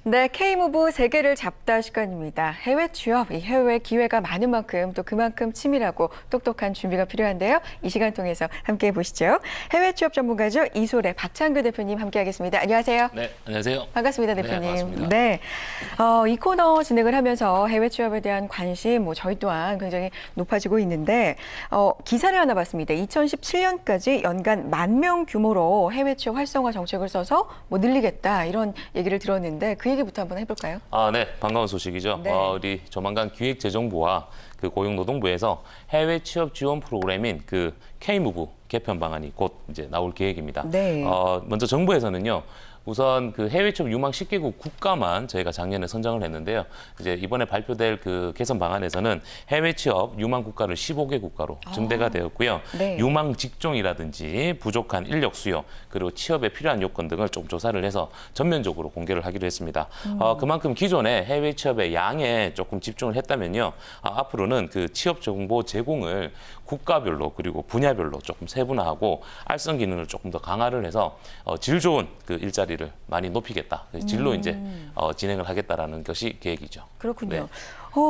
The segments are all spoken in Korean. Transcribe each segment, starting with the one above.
네, K무브 세계를 잡다 시간입니다. 해외 취업, 이 해외 기회가 많은 만큼 또 그만큼 치밀하고 똑똑한 준비가 필요한데요. 이 시간 통해서 함께해 보시죠. 해외 취업 전문가죠. 이솔의 박창규 대표님 함께하겠습니다. 안녕하세요. 네, 안녕하세요. 반갑습니다, 대표님. 네, 반갑습니다. 네, 이 코너 진행을 하면서 해외 취업에 대한 관심, 저희 또한 굉장히 높아지고 있는데 기사를 하나 봤습니다. 2017년까지 연간 10,000명 규모로 해외 취업 활성화 정책을 써서 늘리겠다 이런 얘기를 들었는데 그 얘기부터 한번 해볼까요? 네, 반가운 소식이죠. 네. 우리 조만간 기획재정부와 그 고용노동부에서 해외 취업 지원 프로그램인 그 K무브 개편 방안이 곧 이제 나올 계획입니다. 네. 먼저 정부에서는요. 우선 그 해외 취업 유망 10개국 국가만 저희가 작년에 선정을 했는데요. 이제 이번에 발표될 그 개선 방안에서는 해외 취업 유망 국가를 15개 국가로 증대가 되었고요. 네. 유망 직종이라든지 부족한 인력 수요 그리고 취업에 필요한 요건 등을 좀 조사를 해서 전면적으로 공개를 하기로 했습니다. 그만큼 기존에 해외 취업의 양에 조금 집중을 했다면요. 앞으로는 그 취업 정보 제공을 국가별로 그리고 분야별로 조금 세분화하고 알선 기능을 조금 더 강화를 해서 질 좋은 그 일자리를 많이 높이겠다. 질로 이제 진행을 하겠다라는 것이 계획이죠. 그렇군요. 네.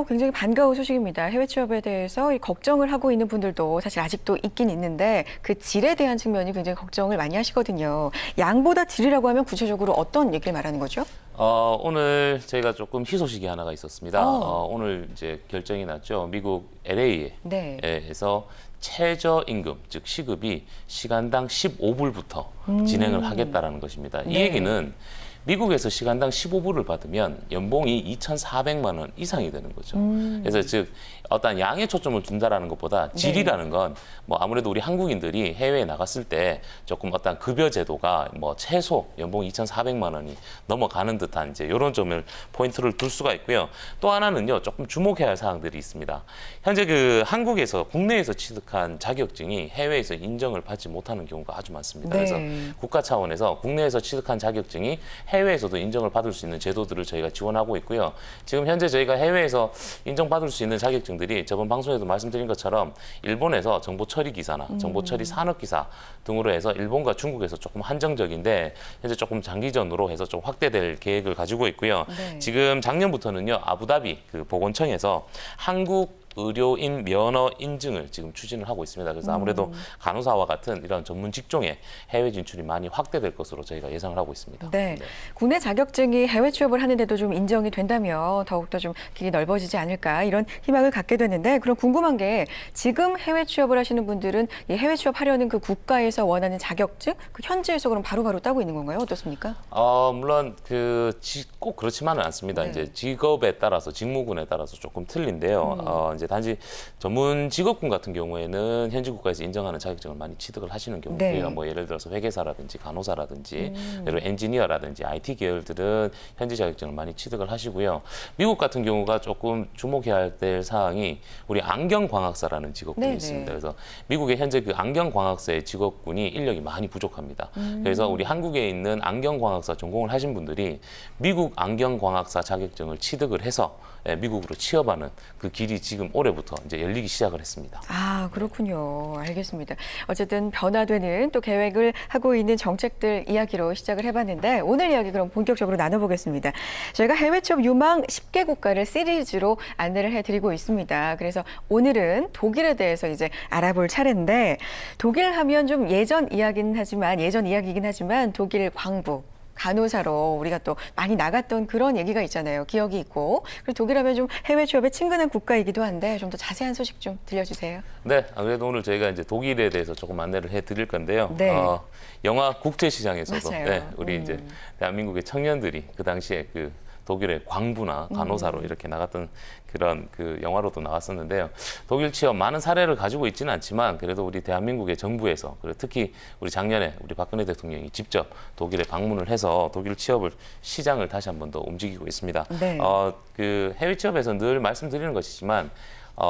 굉장히 반가운 소식입니다. 해외 취업에 대해서 이 걱정을 하고 있는 분들도 사실 아직도 있긴 있는데 그 질에 대한 측면이 굉장히 걱정을 많이 하시거든요. 양보다 질이라고 하면 구체적으로 어떤 얘기를 말하는 거죠? 오늘 저희가 조금 희소식이 하나가 있었습니다. 오늘 이제 결정이 났죠. 미국 LA에서 네. 최저임금, 즉 시급이 시간당 15불부터 진행을 하겠다라는 것입니다. 이 네. 얘기는 미국에서 시간당 15불을 받으면 연봉이 2,400만 원 이상이 되는 거죠. 그래서 즉 어떤 양에 초점을 둔다라는 것보다 질이라는 건 아무래도 우리 한국인들이 해외에 나갔을 때 조금 어떤 급여 제도가 최소 연봉 2,400만 원이 넘어가는 듯한 이제 이런 점을 포인트를 둘 수가 있고요. 또 하나는요, 조금 주목해야 할 사항들이 있습니다. 현재 그 한국에서 국내에서 취득한 자격증이 해외에서 인정을 받지 못하는 경우가 아주 많습니다. 네. 그래서 국가 차원에서 국내에서 취득한 자격증이 해외에서도 인정을 받을 수 있는 제도들을 저희가 지원하고 있고요. 지금 현재 저희가 해외에서 인정받을 수 있는 자격증들이 저번 방송에도 말씀드린 것처럼 일본에서 정보 처리 기사나 정보 처리 산업 기사 등으로 해서 일본과 중국에서 조금 한정적인데 현재 조금 장기전으로 해서 좀 확대될 계획을 가지고 있고요. 네. 지금 작년부터는요, 아부다비 그 보건청에서 한국 의료인 면허 인증을 지금 추진을 하고 있습니다. 그래서 아무래도 간호사와 같은 이런 전문 직종의 해외 진출이 많이 확대될 것으로 저희가 예상을 하고 있습니다. 네. 국내 자격증이 해외 취업을 하는데도 좀 인정이 된다면 더욱더 좀 길이 넓어지지 않을까 이런 희망을 갖게 되는데 그럼 궁금한 게 지금 해외 취업을 하시는 분들은 이 해외 취업하려는 그 국가에서 원하는 자격증 그 현지에서 그럼 바로바로 따고 있는 건가요? 어떻습니까? 물론 꼭 그렇지만은 않습니다. 네. 이제 직업에 따라서 직무군에 따라서 조금 틀린데요. 이제 단지 전문 직업군 같은 경우에는 현지 국가에서 인정하는 자격증을 많이 취득을 하시는 경우고요. 네. 예를 들어서 회계사라든지 간호사라든지 그리고 엔지니어라든지 IT 계열들은 현지 자격증을 많이 취득을 하시고요. 미국 같은 경우가 조금 주목해야 될 사항이 우리 안경광학사라는 직업군이 네네. 있습니다. 그래서 미국의 현재 그 안경광학사의 직업군이 인력이 많이 부족합니다. 그래서 우리 한국에 있는 안경광학사 전공을 하신 분들이 미국 안경광학사 자격증을 취득을 해서 미국으로 취업하는 그 길이 지금 올해부터 이제 열리기 시작을 했습니다. 그렇군요. 알겠습니다. 어쨌든 변화되는 또 계획을 하고 있는 정책들 이야기로 시작을 해봤는데 오늘 이야기 그럼 본격적으로 나눠보겠습니다. 저희가 해외 취업 유망 10개 국가를 시리즈로 안내를 해드리고 있습니다. 그래서 오늘은 독일에 대해서 이제 알아볼 차례인데 독일 하면 좀 예전 이야기긴 하지만 독일 광부 간호사로 우리가 또 많이 나갔던 그런 얘기가 있잖아요. 기억이 있고. 그리고 독일하면 좀 해외 취업에 친근한 국가이기도 한데 좀 더 자세한 소식 좀 들려주세요. 네, 아무래도 오늘 저희가 이제 독일에 대해서 조금 안내를 해드릴 건데요. 네. 영화 국제시장에서도 맞아요. 우리 이제 대한민국의 청년들이 그 당시에 그 독일의 광부나 간호사로 이렇게 나갔던 그런 그 영화로도 나왔었는데요. 독일 취업 많은 사례를 가지고 있지는 않지만 그래도 우리 대한민국의 정부에서 그리고 특히 우리 작년에 우리 박근혜 대통령이 직접 독일에 방문을 해서 독일 취업을 시장을 다시 한 번 더 움직이고 있습니다. 네. 그 해외 취업에서 늘 말씀드리는 것이지만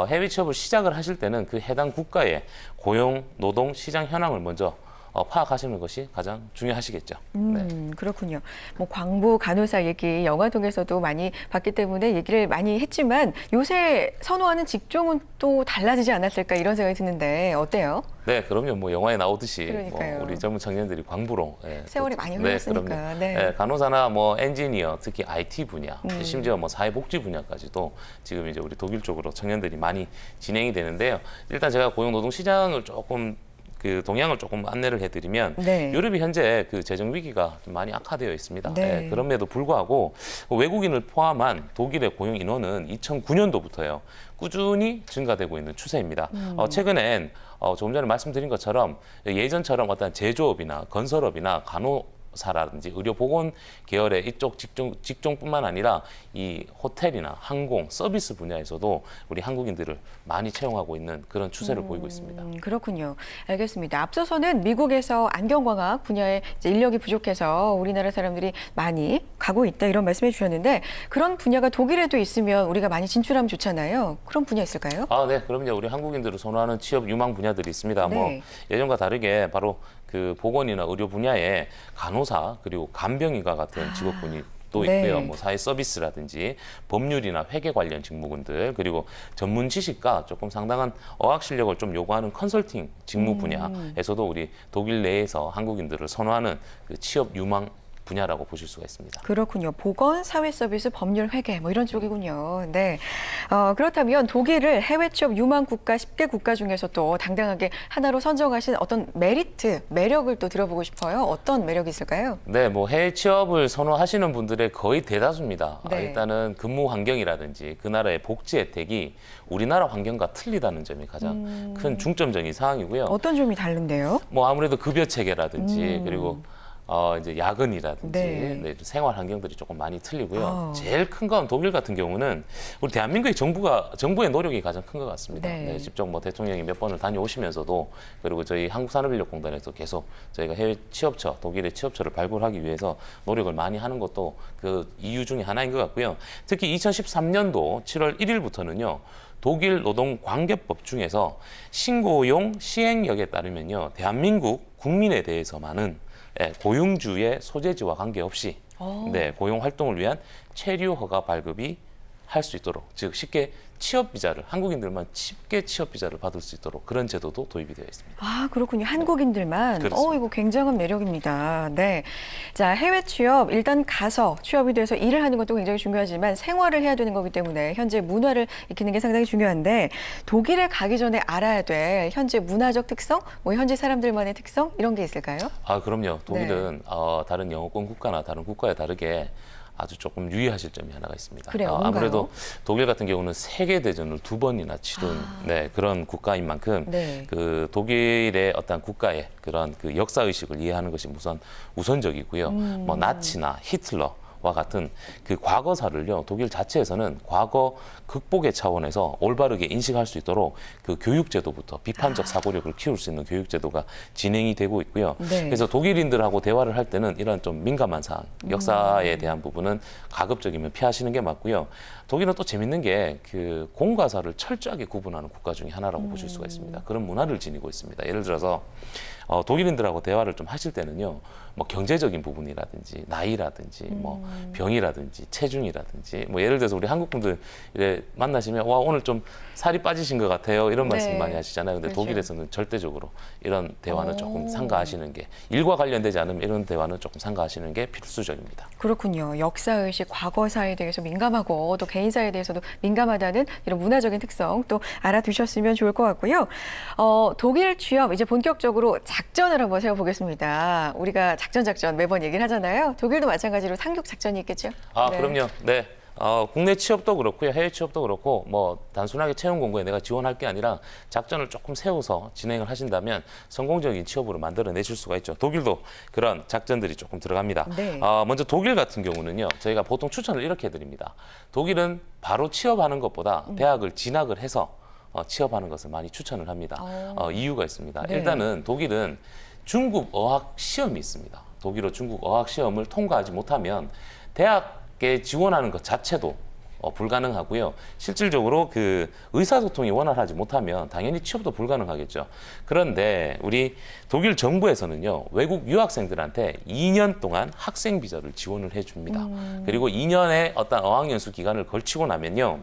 해외 취업을 시작을 하실 때는 그 해당 국가의 고용, 노동, 시장 현황을 먼저 파악하시는 것이 가장 중요하시겠죠. 네. 그렇군요. 뭐 광부 간호사 얘기 영화동에서도 많이 봤기 때문에 얘기를 많이 했지만 요새 선호하는 직종은 또 달라지지 않았을까 이런 생각이 드는데 어때요? 네, 그럼요. 뭐 영화에 나오듯이 그러니까요. 우리 젊은 청년들이 광부로 세월이 많이 네, 흘렀으니까. 그럼요. 네. 네, 간호사나 뭐 엔지니어, 특히 IT 분야, 심지어 뭐 사회복지 분야까지도 지금 이제 우리 독일 쪽으로 청년들이 많이 진행이 되는데요. 일단 제가 고용노동시장을 조금 그 동향을 조금 안내를 해드리면 네. 유럽이 현재 그 재정 위기가 좀 많이 악화되어 있습니다. 네. 그럼에도 불구하고 외국인을 포함한 독일의 고용 인원은 2009년도부터요 꾸준히 증가되고 있는 추세입니다. 최근엔 조금 전에 말씀드린 것처럼 예전처럼 어떤 제조업이나 건설업이나 간호사라든지 의료보건 계열의 이쪽 직종뿐만 아니라 이 호텔이나 항공, 서비스 분야에서도 우리 한국인들을 많이 채용하고 있는 그런 추세를 보이고 있습니다. 그렇군요. 알겠습니다. 앞서서는 미국에서 안경광학 분야에 이제 인력이 부족해서 우리나라 사람들이 많이 가고 있다 이런 말씀해 주셨는데 그런 분야가 독일에도 있으면 우리가 많이 진출하면 좋잖아요. 그런 분야 있을까요? 네, 그럼요. 우리 한국인들을 선호하는 취업 유망 분야들이 있습니다. 네. 뭐 예전과 다르게 바로 그 보건이나 의료 분야에 간호사 그리고 간병인과 같은 직업군이 또 네. 있고요. 뭐 사회 서비스라든지 법률이나 회계 관련 직무군들 그리고 전문 지식과 조금 상당한 어학 실력을 좀 요구하는 컨설팅 직무 분야에서도 우리 독일 내에서 한국인들을 선호하는 그 취업 유망 분야라고 보실 수가 있습니다. 그렇군요. 보건, 사회 서비스, 법률, 회계 뭐 이런 쪽이군요. 네. 그렇다면 독일을 해외 취업 유망 국가 10개 국가 중에서 또 당당하게 하나로 선정하신 어떤 메리트, 매력을 또 들어보고 싶어요. 어떤 매력이 있을까요? 네, 뭐 해외 취업을 선호하시는 분들의 거의 대다수입니다. 네. 일단은 근무 환경이라든지 그 나라의 복지 혜택이 우리나라 환경과 틀리다는 점이 가장 큰 중점적인 사항이고요. 어떤 점이 다른데요? 뭐 아무래도 급여 체계라든지 그리고 이제 야근이라든지 네. 생활 환경들이 조금 많이 틀리고요. 제일 큰 건 독일 같은 경우는 우리 대한민국의 정부의 노력이 가장 큰 것 같습니다. 네. 직접 뭐 대통령이 몇 번을 다녀오시면서도 그리고 저희 한국산업인력공단에서 계속 저희가 해외 취업처, 독일의 취업처를 발굴하기 위해서 노력을 많이 하는 것도 그 이유 중에 하나인 것 같고요. 특히 2013년도 7월 1일부터는요. 독일 노동관계법 중에서 신고용 시행령에 따르면요. 대한민국 국민에 대해서만은 고용주의 소재지와 관계없이 고용 활동을 위한 체류 허가 발급이 할 수 있도록 즉 쉽게 취업 비자를 한국인들만 쉽게 취업 비자를 받을 수 있도록 그런 제도도 도입이 되어 있습니다. 아, 그렇군요. 한국인들만. 그렇습니다. 이거 굉장한 매력입니다. 네. 자, 해외 취업 일단 가서 취업이 돼서 일을 하는 것도 굉장히 중요하지만 생활을 해야 되는 거기 때문에 현재 문화를 익히는 게 상당히 중요한데 독일에 가기 전에 알아야 될 현재 문화적 특성, 뭐 현지 사람들만의 특성 이런 게 있을까요? 그럼요. 독일은 다른 영어권 국가나 다른 국가에 다르게 아주 조금 유의하실 점이 하나가 있습니다. 그래요, 뭔가요? 아무래도 독일 같은 경우는 세계 대전을 2번이나 치른 그런 국가인 만큼 네. 그 독일의 어떤 국가의 그런 그 역사 의식을 이해하는 것이 우선적이고요. 뭐 나치나 히틀러와 같은 그 과거사를요 독일 자체에서는 과거 극복의 차원에서 올바르게 인식할 수 있도록 그 교육제도부터 비판적 사고력을 키울 수 있는 교육제도가 진행이 되고 있고요. 네. 그래서 독일인들하고 대화를 할 때는 이런 좀 민감한 사항, 역사에 대한 부분은 가급적이면 피하시는 게 맞고요. 독일은 또 재밌는 게 그 공과사를 철저하게 구분하는 국가 중에 하나라고 보실 수가 있습니다. 그런 문화를 지니고 있습니다. 예를 들어서 독일인들하을 대화를 좀 하실 때는요, 뭐 경제적인 부분이라든지 나이라든지 뭐 병이라든지 체중이라든지 뭐 예를 들어서 우리 한국 분들 만나시면 와 오늘 좀 살이 빠지신 것 같아요 이런 말씀 네. 많이 하시잖아요. 근데 그렇죠. 독일에서는 절대적으로 이런 대화는 조금 삼가하시는 게 일과 관련되지 않으면 이런 대화는 조금 삼가하시는 게 필수적입니다. 그렇군요. 역사의식, 과거사에 대해서 민감하고 또 개인사에 대해서도 민감하다는 이런 문화적인 특성 또 알아두셨으면 좋을 것 같고요. 독일 취업 이제 본격적으로 작전을 한번 세워보겠습니다. 우리가 작전 매번 얘기를 하잖아요. 독일도 마찬가지로 상륙 작전이 있겠죠? 네. 그럼요. 네. 국내 취업도 그렇고요. 해외 취업도 그렇고 뭐 단순하게 채용 공고에 내가 지원할 게 아니라 작전을 조금 세워서 진행을 하신다면 성공적인 취업으로 만들어내실 수가 있죠. 독일도 그런 작전들이 조금 들어갑니다. 네. 먼저 독일 같은 경우는요. 저희가 보통 추천을 이렇게 해드립니다. 독일은 바로 취업하는 것보다 대학을 진학을 해서 취업하는 것을 많이 추천을 합니다. 이유가 있습니다. 네. 일단은 독일은 중국 어학 시험이 있습니다. 독일어 중국 어학 시험을 통과하지 못하면 대학에 지원하는 것 자체도 불가능하고요. 실질적으로 그 의사소통이 원활하지 못하면 당연히 취업도 불가능하겠죠. 그런데 우리 독일 정부에서는요, 외국 유학생들한테 2년 동안 학생 비자를 지원을 해줍니다. 그리고 2년의 어떤 어학연수 기간을 걸치고 나면요,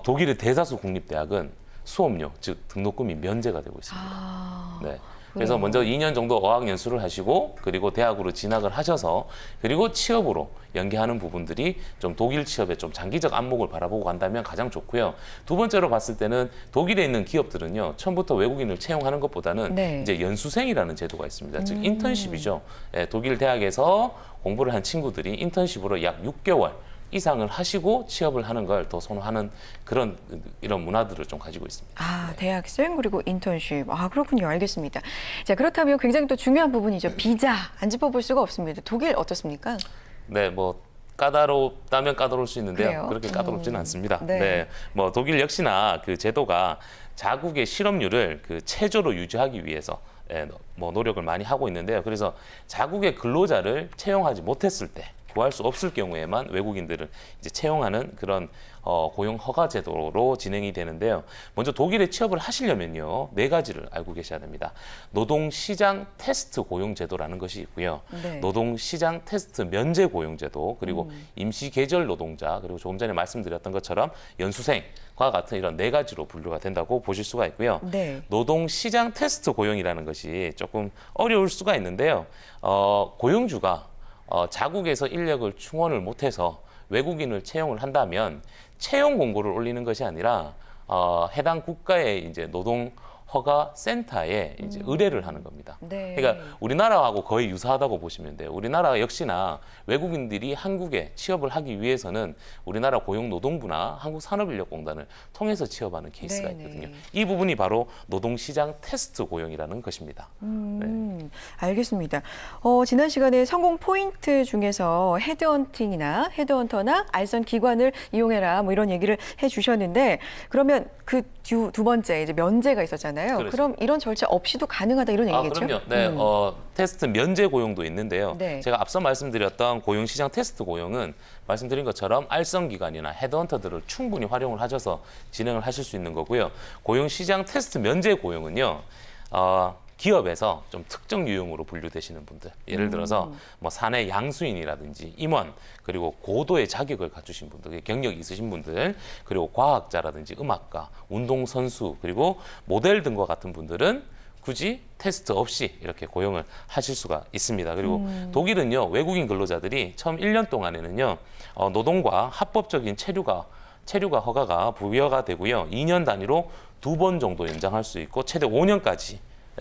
독일의 대다수 국립대학은 수업료, 즉 등록금이 면제가 되고 있습니다. 네. 그래서 먼저 2년 정도 어학연수를 하시고 그리고 대학으로 진학을 하셔서 그리고 취업으로 연계하는 부분들이 좀 독일 취업에 좀 장기적 안목을 바라보고 간다면 가장 좋고요. 두 번째로 봤을 때는 독일에 있는 기업들은요, 처음부터 외국인을 채용하는 것보다는 네. 이제 연수생이라는 제도가 있습니다. 즉 인턴십이죠. 예, 독일 대학에서 공부를 한 친구들이 인턴십으로 약 6개월 이상을 하시고 취업을 하는 걸 더 선호하는 이런 문화들을 좀 가지고 있습니다. 아, 대학생 그리고 인턴십. 아, 그렇군요. 알겠습니다. 자, 그렇다면 굉장히 또 중요한 부분이죠. 비자 안 짚어볼 수가 없습니다. 독일 어떻습니까? 네, 뭐 까다롭다면 까다로울 수 있는데요. 그래요? 그렇게 까다롭지는 않습니다. 네. 네, 뭐 독일 역시나 그 제도가 자국의 실업률을 그 최저로 유지하기 위해서 뭐 노력을 많이 하고 있는데요. 그래서 자국의 근로자를 채용하지 못했을 때 구할 수 없을 경우에만 외국인들을 이제 채용하는 그런 고용 허가 제도로 진행이 되는데요. 먼저 독일에 취업을 하시려면요, 4가지를 알고 계셔야 됩니다. 노동시장 테스트 고용 제도라는 것이 있고요. 네. 노동시장 테스트 면제 고용 제도, 그리고 임시 계절 노동자, 그리고 조금 전에 말씀드렸던 것처럼 연수생과 같은 이런 4가지로 분류가 된다고 보실 수가 있고요. 네. 노동시장 테스트 고용이라는 것이 조금 어려울 수가 있는데요. 고용주가 자국에서 인력을 충원을 못해서 외국인을 채용을 한다면 채용 공고를 올리는 것이 아니라 해당 국가의 이제 노동 허가 센터에 이제 의뢰를 하는 겁니다. 네. 그러니까 우리나라하고 거의 유사하다고 보시면 돼요. 우리나라 역시나 외국인들이 한국에 취업을 하기 위해서는 우리나라 고용노동부나 한국산업인력공단을 통해서 취업하는 케이스가 네네. 있거든요. 이 부분이 바로 노동시장 테스트 고용이라는 것입니다. 알겠습니다. 지난 시간에 성공 포인트 중에서 헤드헌팅이나 헤드헌터나 알선 기관을 이용해라 뭐 이런 얘기를 해주셨는데 그러면 그 두 번째 이제 면제가 있었잖아요. 그렇죠. 그럼 이런 절차 없이도 가능하다 이런 얘기겠죠? 그럼요. 네, 테스트 면제 고용도 있는데요. 네. 제가 앞서 말씀드렸던 고용시장 테스트 고용은 말씀드린 것처럼 알선 기관이나 헤드헌터들을 충분히 활용을 하셔서 진행을 하실 수 있는 거고요. 고용시장 테스트 면제 고용은요. 기업에서 좀 특정 유형으로 분류되시는 분들, 예를 들어서 뭐 사내 양수인이라든지 임원, 그리고 고도의 자격을 갖추신 분들, 경력이 있으신 분들, 그리고 과학자라든지 음악가, 운동선수, 그리고 모델 등과 같은 분들은 굳이 테스트 없이 이렇게 고용을 하실 수가 있습니다. 그리고 독일은요, 외국인 근로자들이 처음 1년 동안에는요, 노동과 합법적인 체류가 허가가 부여가 되고요, 2년 단위로 2번 정도 연장할 수 있고 최대 5년까지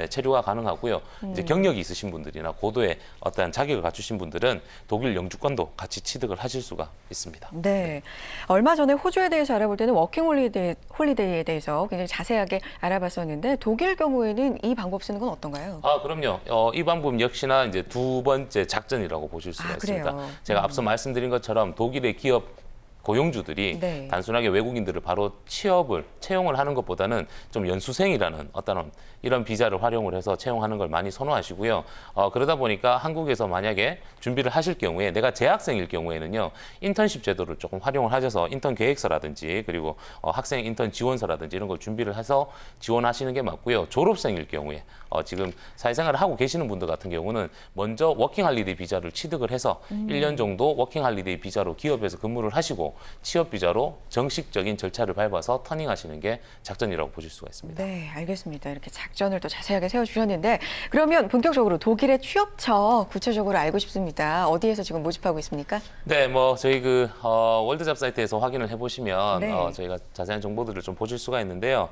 체류가 가능하고요. 이제 경력이 있으신 분들이나 고도의 어떤 자격을 갖추신 분들은 독일 영주권도 같이 취득을 하실 수가 있습니다. 네. 얼마 전에 호주에 대해서 알아볼 때는 워킹 홀리데이에 대해서 굉장히 자세하게 알아봤었는데 독일 경우에는 이 방법 쓰는 건 어떤가요? 그럼요. 이 방법 역시나 이제 두 번째 작전이라고 보실 수가 있습니다. 그래요? 제가 앞서 말씀드린 것처럼 독일의 기업 고용주들이 네. 단순하게 외국인들을 바로 채용을 하는 것보다는 좀 연수생이라는 어떤 이런 비자를 활용을 해서 채용하는 걸 많이 선호하시고요. 그러다 보니까 한국에서 만약에 준비를 하실 경우에 내가 재학생일 경우에는요, 인턴십 제도를 조금 활용을 하셔서 인턴 계획서라든지 그리고 학생 인턴 지원서라든지 이런 걸 준비를 해서 지원하시는 게 맞고요. 졸업생일 경우에 지금 사회생활을 하고 계시는 분들 같은 경우는 먼저 워킹할리데이 비자를 취득을 해서 1년 정도 워킹할리데이 비자로 기업에서 근무를 하시고 취업 비자로 정식적인 절차를 밟아서 터닝하시는 게 작전이라고 보실 수가 있습니다. 네, 알겠습니다. 이렇게 작전을 또 자세하게 세워주셨는데 그러면 본격적으로 독일의 취업처 구체적으로 알고 싶습니다. 어디에서 지금 모집하고 있습니까? 네, 뭐 저희 그 월드잡 사이트에서 확인을 해보시면 네. 저희가 자세한 정보들을 좀 보실 수가 있는데요.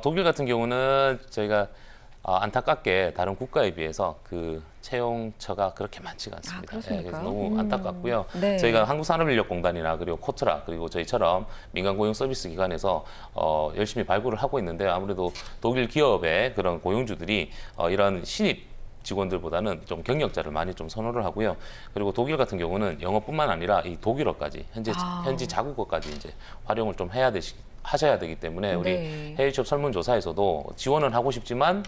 독일 같은 경우는 저희가 안타깝게 다른 국가에 비해서 그 채용처가 그렇게 많지가 않습니다. 그렇습니까? 그래서 너무 안타깝고요. 네. 저희가 한국산업인력공단이나 그리고 코트라 그리고 저희처럼 민간고용 서비스 기관에서 열심히 발굴을 하고 있는데 아무래도 독일 기업의 그런 고용주들이 이런 신입 직원들보다는 좀 경력자를 많이 좀 선호를 하고요. 그리고 독일 같은 경우는 영어뿐만 아니라 이 독일어까지 현지 자국어까지 이제 활용을 좀 하셔야 되기 때문에 우리 네. 해외 취업 설문조사에서도 지원은 하고 싶지만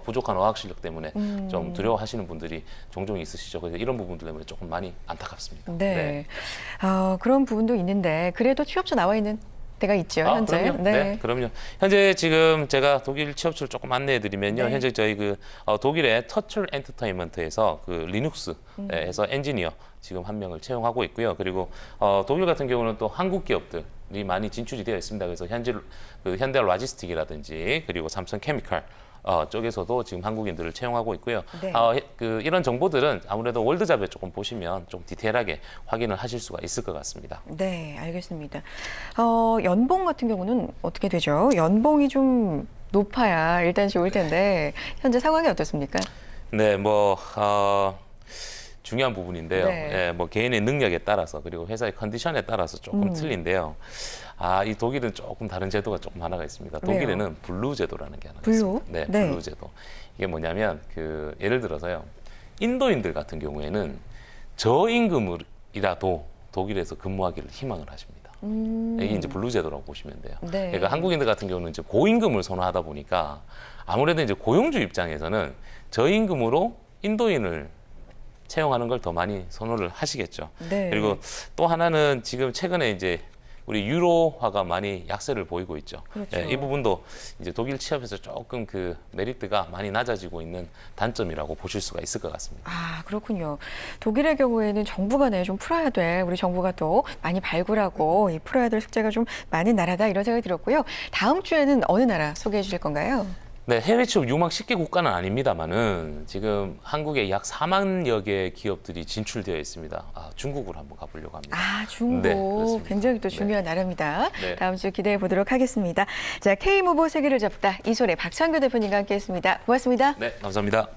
부족한 어학 실력 때문에 좀 두려워하시는 분들이 종종 있으시죠. 그래서 이런 부분들 때문에 조금 많이 안타깝습니다. 네. 그런 부분도 있는데 그래도 취업처 나와 있는 데가 있죠, 현재. 그럼요. 네, 그럼요. 현재 지금 제가 독일 취업처를 조금 안내해드리면요. 네. 현재 저희 독일의 터틀 엔터테인먼트에서 리눅스에서 엔지니어 지금 한 명을 채용하고 있고요. 그리고 독일 같은 경우는 또 한국 기업들이 많이 진출이 되어 있습니다. 그래서 현대 로지스틱이라든지 그리고 삼성 케미칼 쪽에서도 지금 한국인들을 채용하고 있고요. 네. 이런 정보들은 아무래도 월드잡에 조금 보시면 좀 디테일하게 확인을 하실 수가 있을 것 같습니다. 네, 알겠습니다. 연봉 같은 경우는 어떻게 되죠? 연봉이 좀 높아야 일단 좋을 텐데 현재 상황이 어떻습니까? 네, 중요한 부분인데요. 네. 예, 개인의 능력에 따라서 그리고 회사의 컨디션에 따라서 조금 틀린데요. 이 독일은 조금 다른 제도가 조금 하나가 있습니다. 왜요? 독일에는 블루 제도라는 게 하나가 블루? 있습니다. 네, 네. 블루 제도. 이게 뭐냐면 예를 들어서요. 인도인들 같은 경우에는 저임금이라도 독일에서 근무하기를 희망을 하십니다. 이게 이제 블루 제도라고 보시면 돼요. 네. 그러니까 한국인들 같은 경우는 이제 고임금을 선호하다 보니까 아무래도 이제 고용주 입장에서는 저임금으로 인도인을 채용하는 걸 더 많이 선호를 하시겠죠. 네. 그리고 또 하나는 지금 최근에 이제 우리 유로화가 많이 약세를 보이고 있죠. 그렇죠. 이 부분도 이제 독일 취업에서 조금 메리트가 많이 낮아지고 있는 단점이라고 보실 수가 있을 것 같습니다. 그렇군요. 독일의 경우에는 정부가 좀 풀어야 돼. 우리 정부가 또 많이 발굴하고 이 풀어야 될 숙제가 좀 많은 나라다 이런 생각이 들었고요. 다음 주에는 어느 나라 소개해 주실 건가요? 네, 해외 취업 유망 10개 국가는 아닙니다만은 지금 한국에 약 4만여 개의 기업들이 진출되어 있습니다. 중국으로 한번 가보려고 합니다. 중국. 네, 그렇습니다. 굉장히 또 중요한 나라입니다. 네. 다음 주 기대해 보도록 하겠습니다. 자, K무브 세계를 잡다 이솔의 박창규 대표님과 함께했습니다. 고맙습니다. 네, 감사합니다.